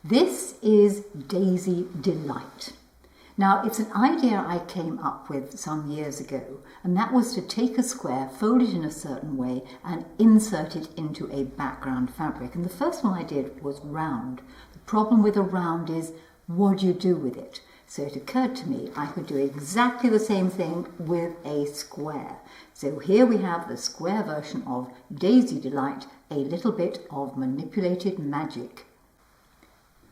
This is Daisy Delight. Now, it's an idea I came up with some years ago, and that was to take a square, fold it in a certain way, and insert it into a background fabric. And the first one I did was round. The problem with a round is, what do you do with it? So it occurred to me I could do exactly the same thing with a square. So here we have the square version of Daisy Delight, a little bit of manipulated magic.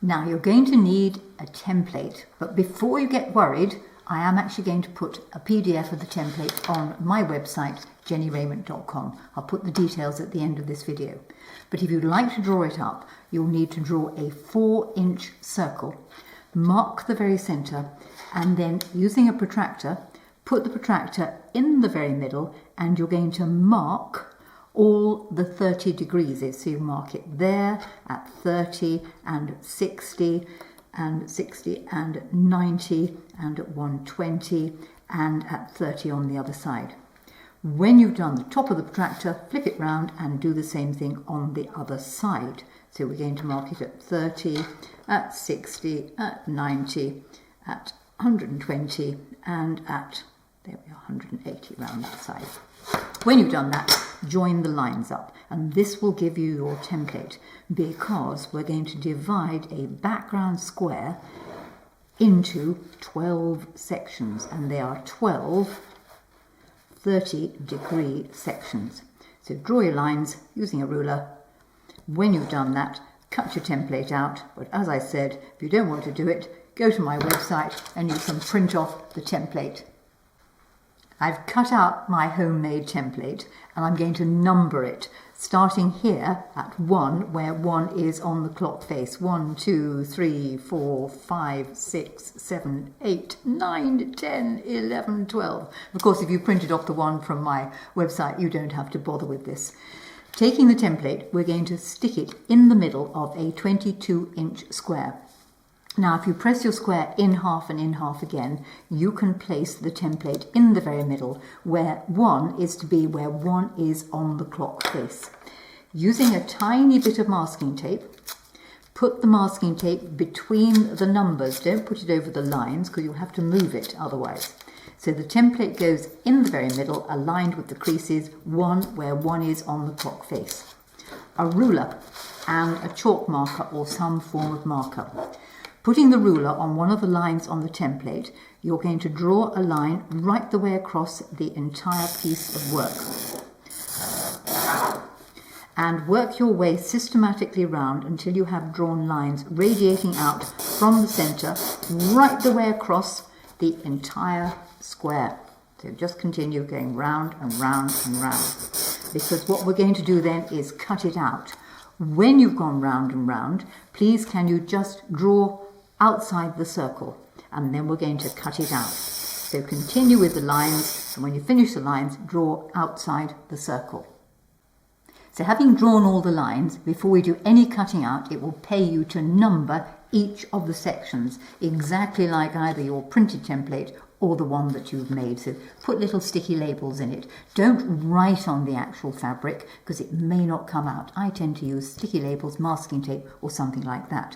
Now you're going to need a template, but before you get worried, I am actually going to put a PDF of the template on my website, jennierayment.com. I'll put the details at the end of this video. But if you'd like to draw it up, you'll need to draw a 4-inch circle, mark the very center, and then using a protractor, put the protractor in the very middle, and you're going to mark all the 30 degrees. So you mark it there at 30 and 60 and 60 and 90 and at 120 and at 30 on the other side. When you've done the top of the protractor, flip it round and do the same thing on the other side. So we're going to mark it at 30, at 60, at 90, at 120 and at, there we are, 180 round that side. When you've done that, join the lines up, and this will give you your template, because we're going to divide a background square into 12 sections, and they are 12 30-degree sections. So draw your lines using a ruler. When you've done that, cut your template out, but as I said, if you don't want to do it, go to my website and you can print off the template. I've cut out my homemade template and I'm going to number it, starting here at 1, where 1 is on the clock face. 1, 2, 3, 4, 5, 6, 7, 8, 9, 10, 11, 12. Of course, if you printed off the one from my website, you don't have to bother with this. Taking the template, we're going to stick it in the middle of a 22-inch square. Now, if you press your square in half and in half again, you can place the template in the very middle, where 1 is to be where 1 is on the clock face. Using a tiny bit of masking tape, put the masking tape between the numbers. Don't put it over the lines, because you'll have to move it otherwise. So the template goes in the very middle, aligned with the creases, 1 where 1 is on the clock face. A ruler and a chalk marker or some form of marker. Putting the ruler on one of the lines on the template, you're going to draw a line right the way across the entire piece of work. And work your way systematically round until you have drawn lines radiating out from the center right the way across the entire square. So just continue going round and round and round, because what we're going to do then is cut it out. When you've gone round and round, please can you just draw outside the circle, and then we're going to cut it out. So continue with the lines, and when you finish the lines, draw outside the circle. So having drawn all the lines, before we do any cutting out, it will pay you to number each of the sections, exactly like either your printed template or the one that you've made. So put little sticky labels in it. Don't write on the actual fabric, because it may not come out. I tend to use sticky labels, masking tape, or something like that.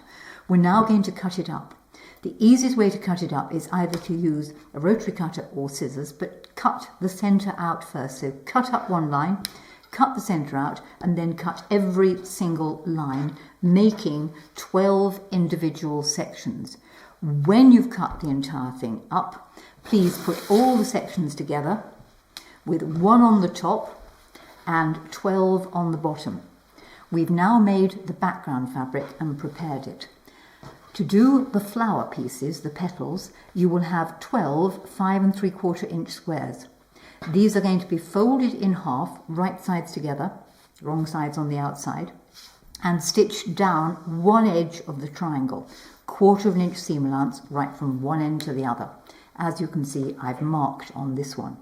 We're now going to cut it up. The easiest way to cut it up is either to use a rotary cutter or scissors, but cut the center out first. So cut up one line, cut the center out, and then cut every single line, making 12 individual sections. When you've cut the entire thing up, please put all the sections together with 1 on the top and 12 on the bottom. We've now made the background fabric and prepared it. To do the flower pieces, the petals, you will have 12 5 3/4 inch squares. These are going to be folded in half, right sides together, wrong sides on the outside, and stitched down one edge of the triangle, 1/4 inch seam allowance, right from one end to the other. As you can see, I've marked on this one.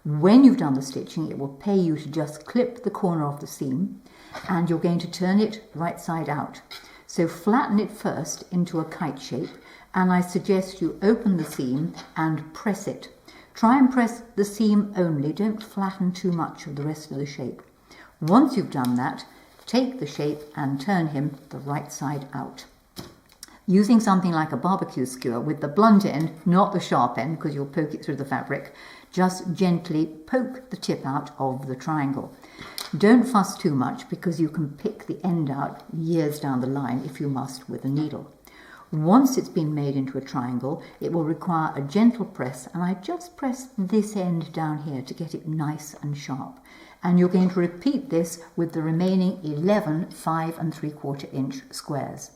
When you've done the stitching, it will pay you to just clip the corner of the seam, and you're going to turn it right side out. So flatten it first into a kite shape, and I suggest you open the seam and press it. Try and press the seam only, don't flatten too much of the rest of the shape. Once you've done that, take the shape and turn him the right side out. Using something like a barbecue skewer with the blunt end, not the sharp end because you'll poke it through the fabric, just gently poke the tip out of the triangle. Don't fuss too much because you can pick the end out years down the line if you must with a needle. Once it's been made into a triangle, it will require a gentle press, and I just press this end down here to get it nice and sharp. And you're going to repeat this with the remaining 11 5 3/4 inch squares.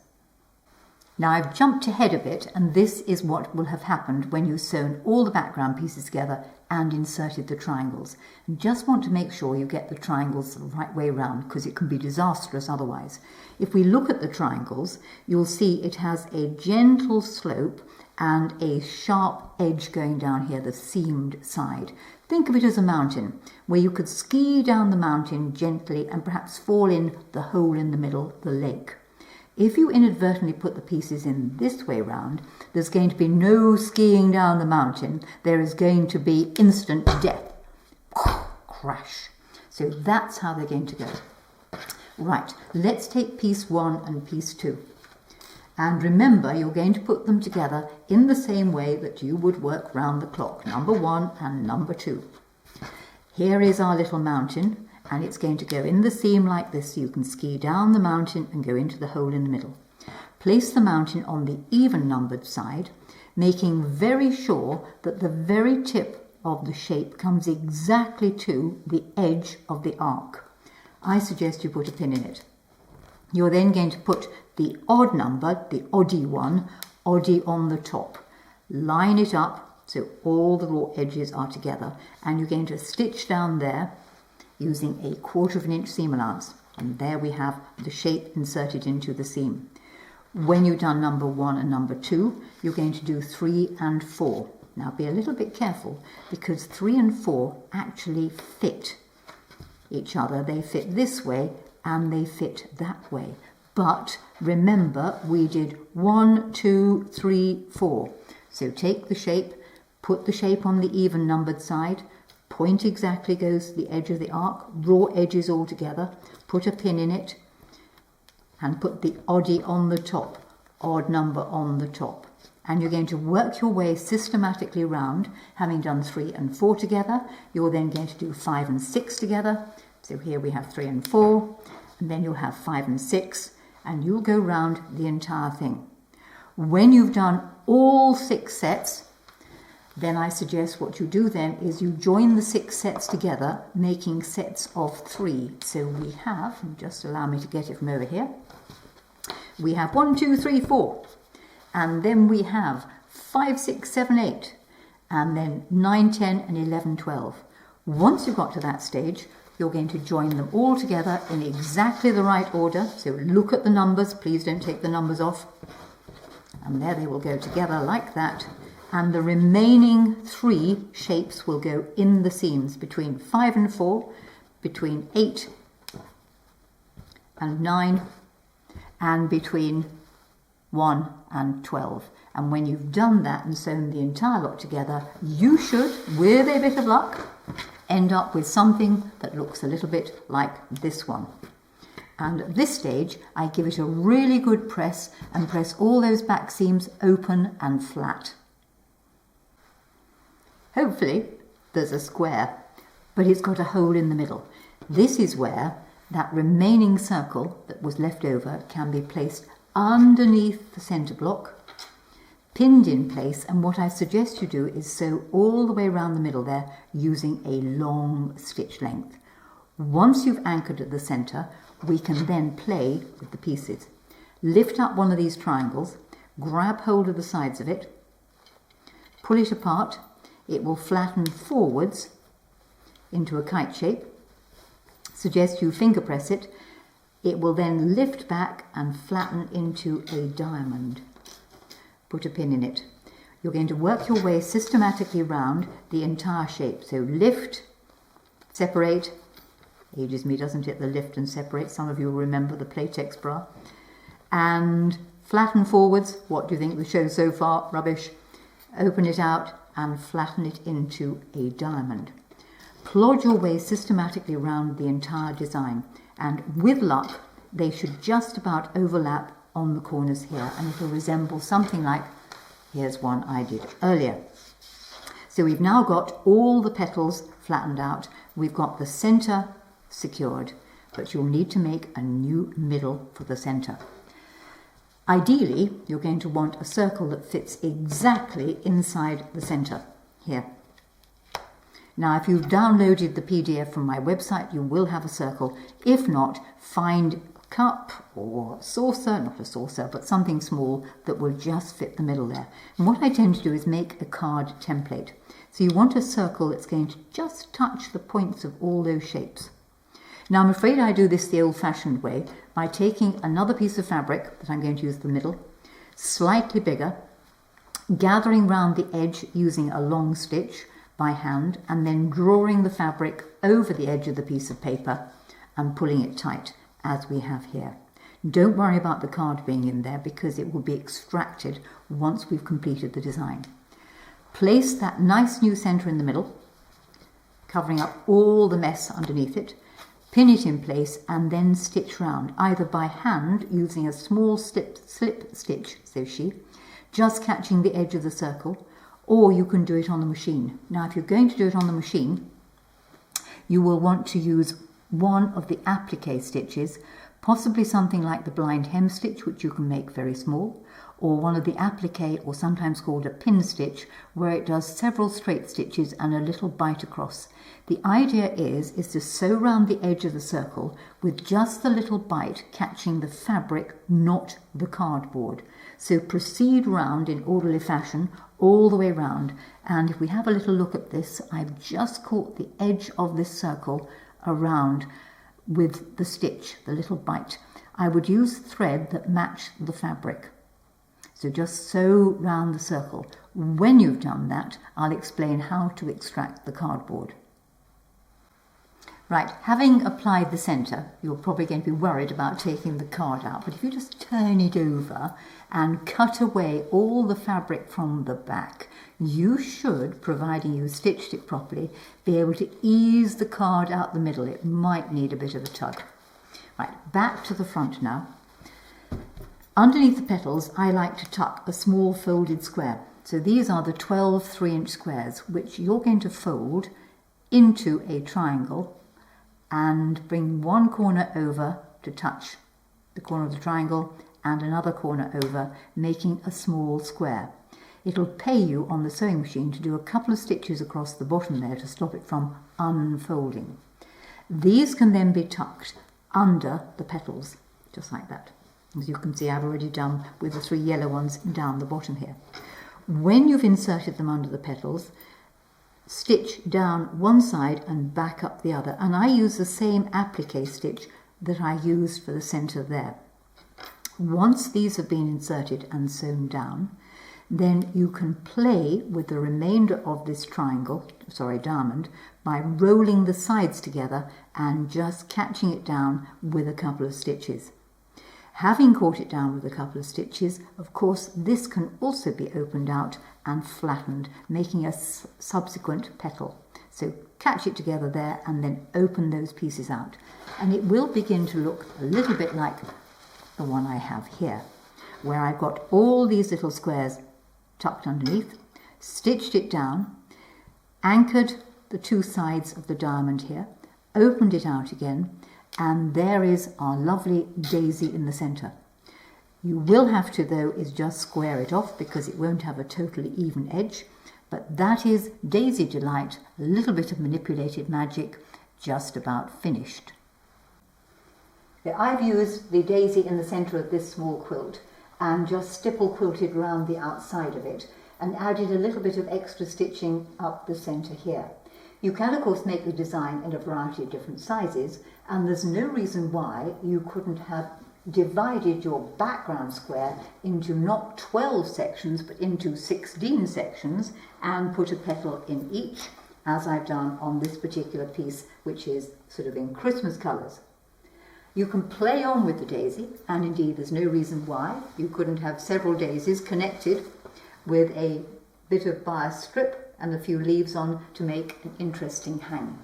Now I've jumped ahead a bit, and this is what will have happened when you've sewn all the background pieces together and inserted the triangles. And just want to make sure you get the triangles the right way round because it can be disastrous otherwise. If we look at the triangles, you'll see it has a gentle slope and a sharp edge going down here, the seamed side. Think of it as a mountain, where you could ski down the mountain gently and perhaps fall in the hole in the middle, the lake. If you inadvertently put the pieces in this way round, there's going to be no skiing down the mountain. There is going to be instant death. Crash. So that's how they're going to go. Right, let's take piece 1 and piece 2. And remember, you're going to put them together in the same way that you would work round the clock, number 1 and number 2. Here is our little mountain, and it's going to go in the seam like this so you can ski down the mountain and go into the hole in the middle. Place the mountain on the even numbered side, making very sure that the very tip of the shape comes exactly to the edge of the arc. I suggest you put a pin in it. You're then going to put the odd number, the oddie one, oddie on the top. Line it up so all the raw edges are together, and you're going to stitch down there using a 1/4 inch seam allowance. And there we have the shape inserted into the seam. When you've done number 1 and number 2, you're going to do 3 and 4. Now be a little bit careful because 3 and 4 actually fit each other. They fit this way and they fit that way. But remember, we did 1, 2, 3, 4. So take the shape, put the shape on the even numbered side, point exactly goes to the edge of the arc, raw edges all together, put a pin in it, and put the oddie on the top, odd number on the top. And you're going to work your way systematically round. Having done 3 and 4 together, you're then going to do 5 and 6 together. So here we have 3 and 4, and then you'll have 5 and 6, and you'll go round the entire thing. When you've done all 6 sets, then I suggest what you do then is you join the 6 sets together, making sets of 3. So we have, and just allow me to get it from over here, we have 1, 2, 3, 4, and then we have 5, 6, 7, 8, and then 9, 10, and 11, 12. Once you've got to that stage, you're going to join them all together in exactly the right order. So look at the numbers, please don't take the numbers off. And there they will go together like that. And the remaining 3 shapes will go in the seams between 5 and 4, between 8 and 9, and between 1 and 12. And when you've done that and sewn the entire lot together, you should, with a bit of luck, end up with something that looks a little bit like this one. And at this stage, I give it a really good press and press all those back seams open and flat. Hopefully there's a square, but it's got a hole in the middle. This is where that remaining circle that was left over can be placed underneath the centre block, pinned in place, and what I suggest you do is sew all the way around the middle there using a long stitch length. Once you've anchored at the centre, we can then play with the pieces. Lift up one of these triangles, grab hold of the sides of it, pull it apart. It will flatten forwards into a kite shape. Suggest you finger press it. It will then lift back and flatten into a diamond. Put a pin in it. You're going to work your way systematically round the entire shape. So lift, separate. Ages me, doesn't it, the lift and separate. Some of you will remember the Playtex bra. And flatten forwards. What do you think of the show so far? Rubbish. Open it out and flatten it into a diamond. Plod your way systematically round the entire design, and with luck they should just about overlap on the corners here, and it'll resemble something like, here's one I did earlier. So we've now got all the petals flattened out. We've got the centre secured, but you'll need to make a new middle for the centre. Ideally, you're going to want a circle that fits exactly inside the centre here. Now, if you've downloaded the PDF from my website, you will have a circle. If not, find a cup or a saucer, not a saucer, but something small that will just fit the middle there. And what I tend to do is make a card template. So you want a circle that's going to just touch the points of all those shapes. Now, I'm afraid I do this the old-fashioned way by taking another piece of fabric that I'm going to use the middle, slightly bigger, gathering round the edge using a long stitch by hand, and then drawing the fabric over the edge of the piece of paper and pulling it tight, as we have here. Don't worry about the card being in there because it will be extracted once we've completed the design. Place that nice new centre in the middle, covering up all the mess underneath it. Pin it in place and then stitch round, either by hand using a small slip stitch, says she, just catching the edge of the circle, or you can do it on the machine. Now, if you're going to do it on the machine, you will want to use one of the applique stitches, possibly something like the blind hem stitch, which you can make very small, or one of the applique, or sometimes called a pin stitch, where it does several straight stitches and a little bite across. The idea is to sew round the edge of the circle with just the little bite catching the fabric, not the cardboard. So proceed round in orderly fashion all the way round, and if we have a little look at this, I've just caught the edge of this circle around with the stitch, the little bite. I would use thread that matched the fabric. So just sew round the circle. When you've done that, I'll explain how to extract the cardboard. Right, having applied the centre, you're probably going to be worried about taking the card out, but if you just turn it over and cut away all the fabric from the back, you should, providing you stitched it properly, be able to ease the card out the middle. It might need a bit of a tug. Right, back to the front now. Underneath the petals, I like to tuck a small folded square. So these are the 12 3-inch squares, which you're going to fold into a triangle and bring one corner over to touch the corner of the triangle and another corner over, making a small square. It'll pay you on the sewing machine to do a couple of stitches across the bottom there to stop it from unfolding. These can then be tucked under the petals, just like that. As you can see, I've already done with the 3 yellow ones down the bottom here. When you've inserted them under the petals, stitch down one side and back up the other. And I use the same applique stitch that I used for the centre there. Once these have been inserted and sewn down, then you can play with the remainder of this diamond, by rolling the sides together and just catching it down with a couple of stitches. Having caught it down with a couple of stitches, of course, this can also be opened out and flattened, making a subsequent petal. So catch it together there and then open those pieces out. And it will begin to look a little bit like the one I have here, where I've got all these little squares tucked underneath, stitched it down, anchored the 2 sides of the diamond here, opened it out again, and there is our lovely daisy in the centre. You will have to, though, is just square it off because it won't have a totally even edge, but that is Daisy Delight, a little bit of manipulated magic, just about finished. Now, I've used the daisy in the centre of this small quilt and just stipple quilted around the outside of it and added a little bit of extra stitching up the centre here. You can, of course, make the design in a variety of different sizes, and there's no reason why you couldn't have divided your background square into not 12 sections, but into 16 sections, and put a petal in each, as I've done on this particular piece, which is sort of in Christmas colours. You can play on with the daisy, and indeed there's no reason why you couldn't have several daisies connected with a bit of bias strip and a few leaves on to make an interesting hang.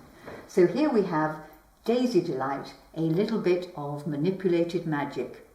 So here we have Daisy Delight, a little bit of manipulated magic.